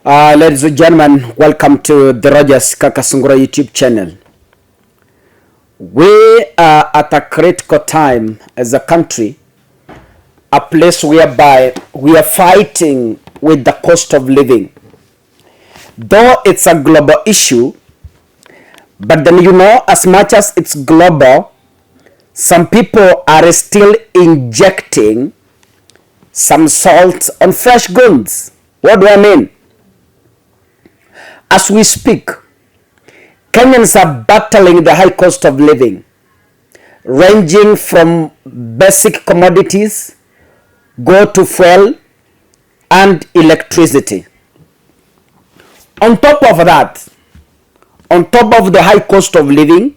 Ladies and gentlemen, welcome to the Kakasungura YouTube channel. We are at a critical time as a country, a place whereby we are fighting with the cost of living. Though it's a global issue, but then as much as it's global, some people are still injecting some salt on fresh goods. What do I mean? As we speak, Kenyans are battling the high cost of living, ranging from basic commodities, go to fuel and electricity. On top of that, on top of the high cost of living,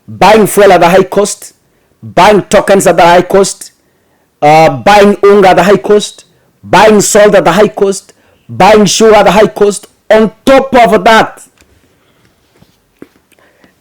buying fuel at the high cost, buying tokens at the high cost, buying unga at the high cost, buying salt at the high cost, buying sugar at the high cost. On top of that,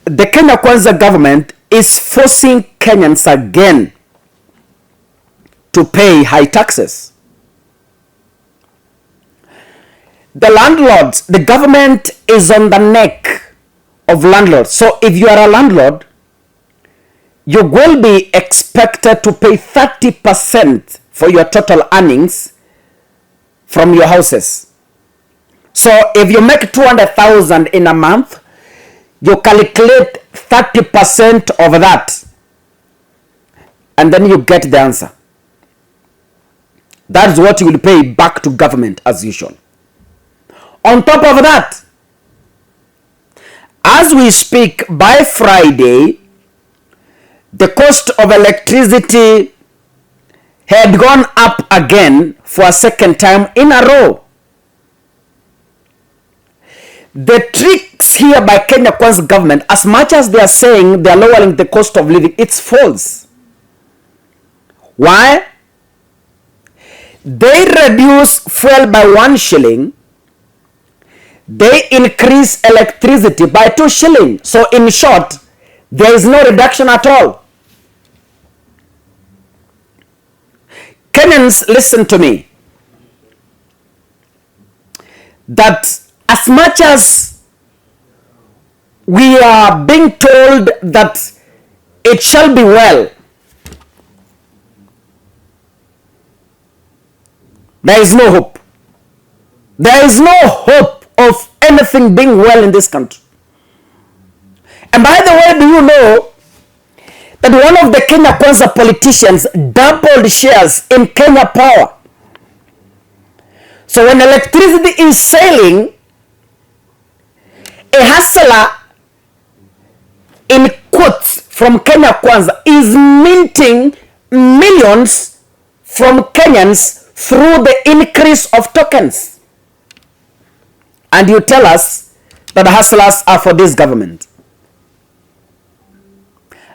the Kenya Kwanza government is forcing Kenyans again to pay high taxes. The landlords, the government is on the neck of landlords. So if you are a landlord, you will be expected to pay 30% for your total earnings from your houses. So if you make 200,000 in a month, you calculate 30% of that, and then you get the answer. That's what you will pay back to government as usual. On top of that, as we speak, by Friday, the cost of electricity had gone up again for a second time in a row. The tricks here by Kenya Kwanza government, as much as they are saying they are lowering the cost of living, it's false. Why? They reduce fuel by 1 shilling. They increase electricity by 2 shillings. So in short, there is no reduction at all. Kenyans, listen to me. That as much as we are being told that it shall be well, there is no hope. There is no hope of anything being well in this country. And by the way, do you know that one of the Kenya Kwanza politicians doubled shares in Kenya Power? So when electricity is selling, a hustler, in quotes, from Kenya Kwanza is minting millions from Kenyans through the increase of tokens. And you tell us that the hustlers are for this government.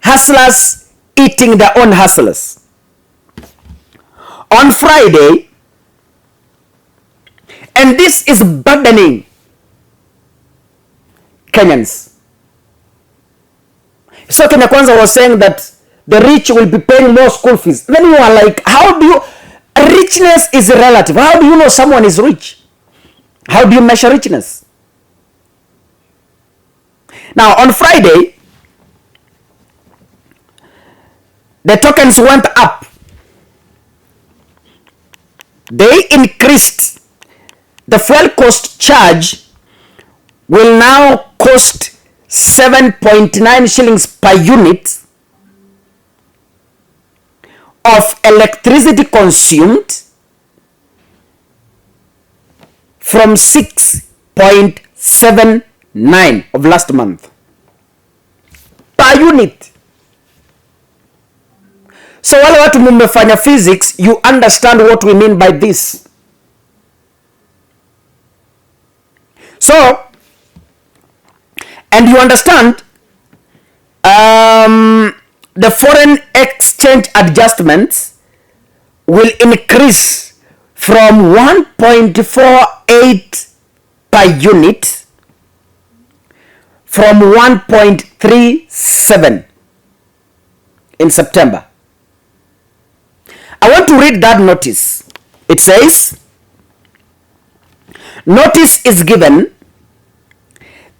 Hustlers eating their own hustlers. On Friday, and this is burdening Kenyans. So Kenya Kwanza was saying that the rich will be paying more school fees. Then you are like, how do you, richness is relative. How do you know someone is rich? How do you measure richness? Now on Friday, the tokens went up. They increased. The fuel cost charge will now cost 7.9 shillings per unit of electricity consumed from 6.79 of last month per unit. So wale watu mumefanya physics, you understand what we mean by this. So, and you understand the foreign exchange adjustments will increase from 1.48 per unit from 1.37 in September. I want to read that notice. It says, Notice is given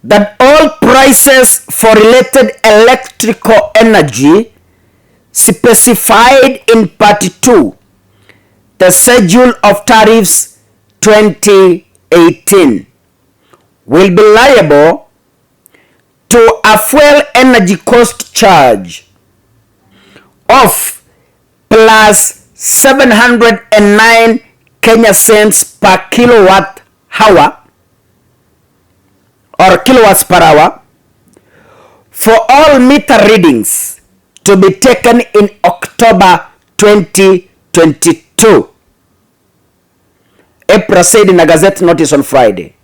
that all prices for related electrical energy specified in Part 2, the Schedule of Tariffs 2018, will be liable to a fuel energy cost charge of plus 709 Kenya cents per kilowatt hour or kilowatts per hour for all meter readings to be taken in October 2022. April said in a Gazette notice on Friday.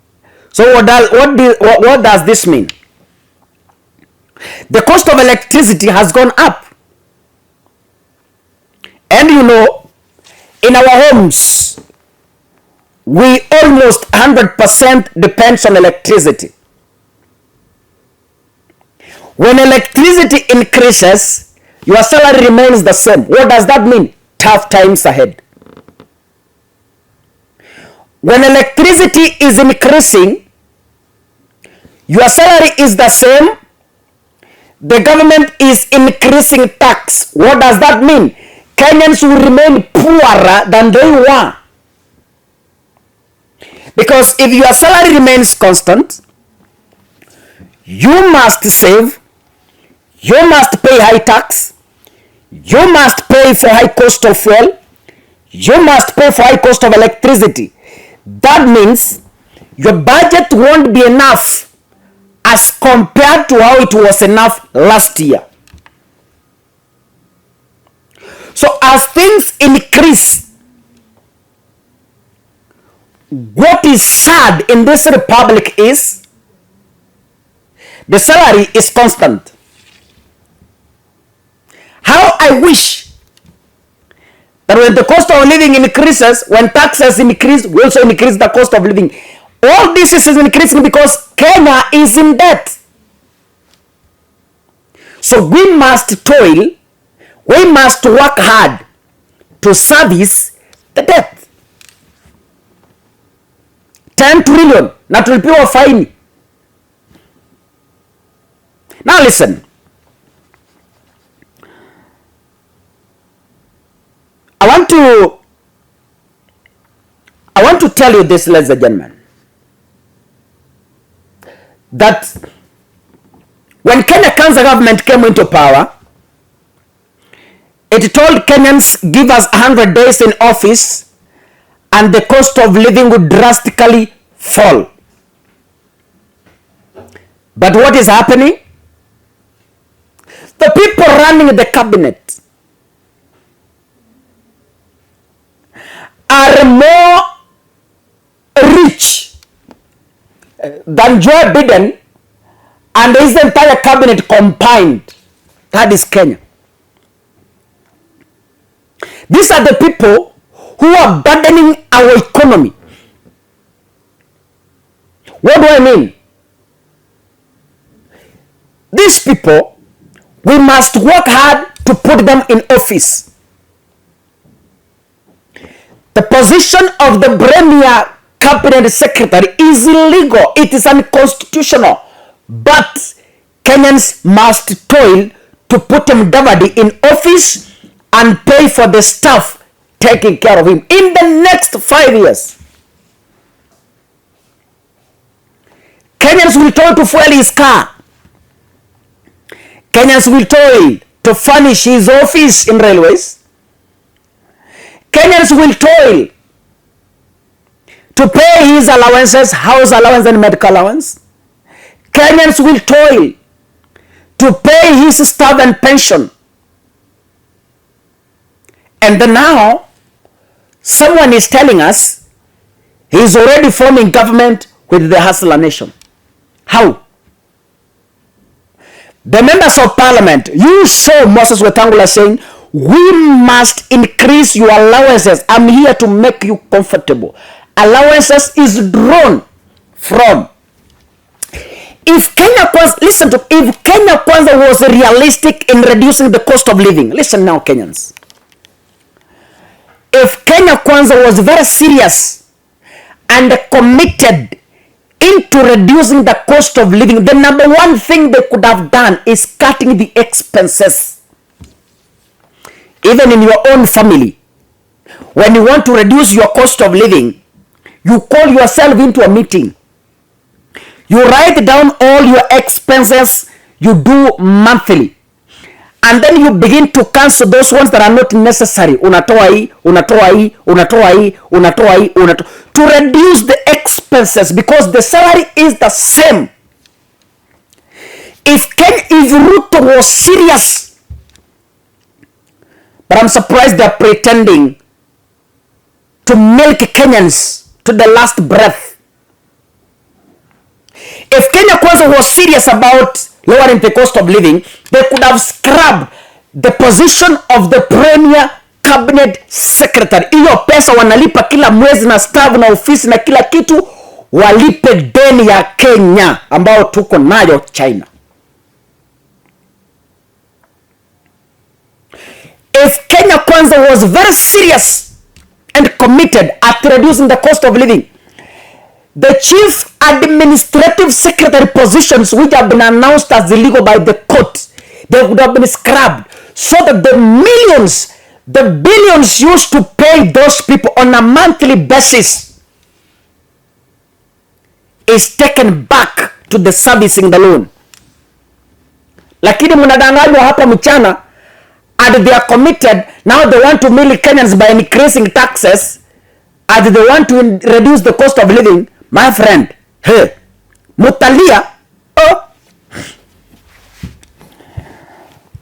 So what does this mean? The cost of electricity has gone up. And you know, in our homes, we almost 100% depends on electricity. When electricity increases, your salary remains the same. What does that mean? Tough times ahead. When electricity is increasing, your salary is the same. The government is increasing tax. What does that mean? Kenyans will remain poorer than they were. Because if your salary remains constant, you must save, you must pay high tax, you must pay for high cost of fuel, you must pay for high cost of electricity. That means your budget won't be enough as compared to how it was enough last year. So as things increase, what is sad in this republic is the salary is constant. How I wish that when the cost of living increases, when taxes increase, we also increase the cost of living. All this is increasing because Kenya is in debt. So we must toil, we must work hard to service the debt. 10 trillion na tulipiwa faini. Now listen. I want to tell you this, ladies and gentlemen, that when Kenya Kwanza government came into power, it told Kenyans, give us 100 days in office and the cost of living would drastically fall. But what is happening? The people running the cabinet are more rich than Joe Biden and his entire cabinet combined. That is Kenya. These are the people who are burdening our economy. What do I mean? These people, we must work hard to put them in office. The position of the premier cabinet secretary is illegal. It is unconstitutional. But Kenyans must toil to put him in office and pay for the staff taking care of him in the next 5 years. Kenyans will toil to fuel his car. Kenyans will toil to furnish his office in railways. Kenyans will toil to pay his allowances, house allowance and medical allowance. Kenyans will toil to pay his staff and pension. And then now, someone is telling us he is already forming government with the Hustler Nation. How? The members of parliament, you saw Moses Wetangula saying, we must increase your allowances. I'm here to make you comfortable. Allowances is drawn from. If Kenya Kwanza, listen to, if Kenya Kwanza was realistic in reducing the cost of living, listen now, Kenyans. If Kenya Kwanza was very serious and committed into reducing the cost of living, the number one thing they could have done is cutting the expenses. Even in your own family, when you want to reduce your cost of living, you call yourself into a meeting. You write down all your expenses you do monthly. And then you begin to cancel those ones that are not necessary. Unatoa hii, to reduce the expenses, because the salary is the same. If Ruto was serious, but I'm surprised they're pretending to milk Kenyans to the last breath. If Kenya Kwanza was serious about lowering the cost of living, they could have scrubbed the position of the premier cabinet secretary. Hiyo pesa wanalipa kila mwezi na staff na ofisi na kila kitu, walipe deni ya Kenya ambao tuko nayo China. If Kenya Kwanza was very serious and committed at reducing the cost of living, the chief administrative secretary positions which have been announced as illegal by the court, they would have been scrubbed, so that the millions, the billions used to pay those people on a monthly basis is taken back to the servicing the loan. Lakini mnadanganywa hapa mchana, and they are committed. Now they want to milk Kenyans by increasing taxes, and they want to reduce the cost of living. My friend, hey, mutalia,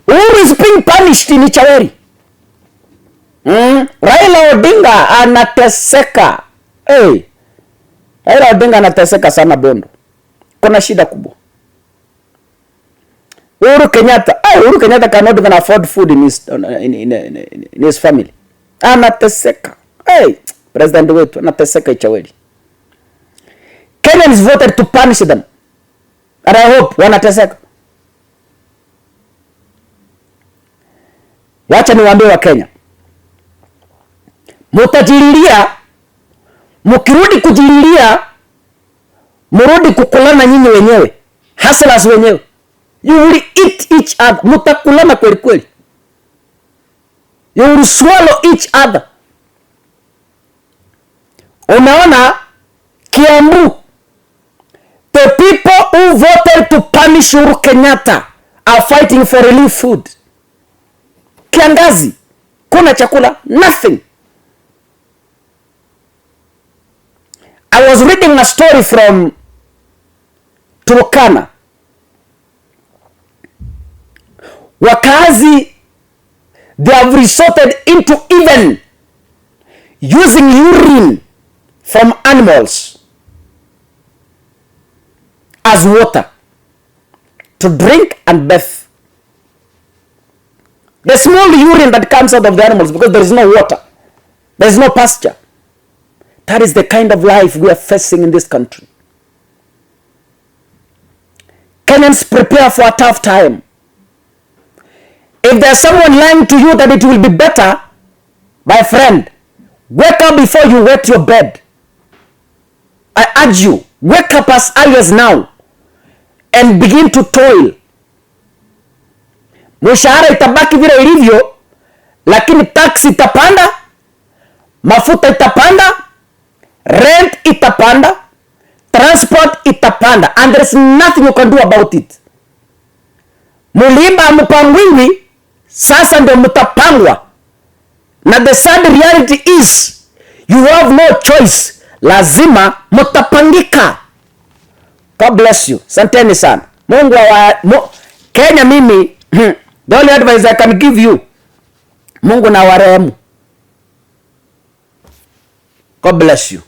who is being punished in Ichaweri? Raila Odinga anateseka. Hey, Raila Odinga anateseka sana Bondo. Kuna shida kubwa. Uhuru Kenyatta cannot even afford food in his family. Anateseka. Hey, President wetu anateseka Ichaweri. Kenyans voted to punish them, and I hope wanateseka. Wacha niwaambie wa Kenya, mutajililia, mukirudi kujililia, murudi kukulana nyinyi wenyewe, hustlers wenyewe. You will eat each other. Mutakulana kweli kweli. You will swallow each other. Unaona Kiambu, the people who voted to punish Uhuru Kenyatta are fighting for relief food. Kiangazi, kuna chakula, nothing. I was reading a story from Turkana. Wakazi, they have resorted into even using urine from animals as water to drink and bathe. The small urine that comes out of the animals, because there is no water, there is no pasture. That is the kind of life we are facing in this country. Kenyans, prepare for a tough time. If there's someone lying to you that it will be better, my friend, wake up before you wet your bed. I urge you, wake up as early as now and begin to toil. Mshahara itabaki vile ilivyo, lakini tax itapanda, mafuta itapanda, rent itapanda, transport itapanda, and there's nothing you can do about it. Muliba mpangwiwi, sasa ndio mtapangwa. Na the sad reality is, you have no choice. Lazima mtapangika. God bless you. Santeni sana. Mungu Kenya mimi, the only advice I can give you, Mungu na warehemu. God bless you.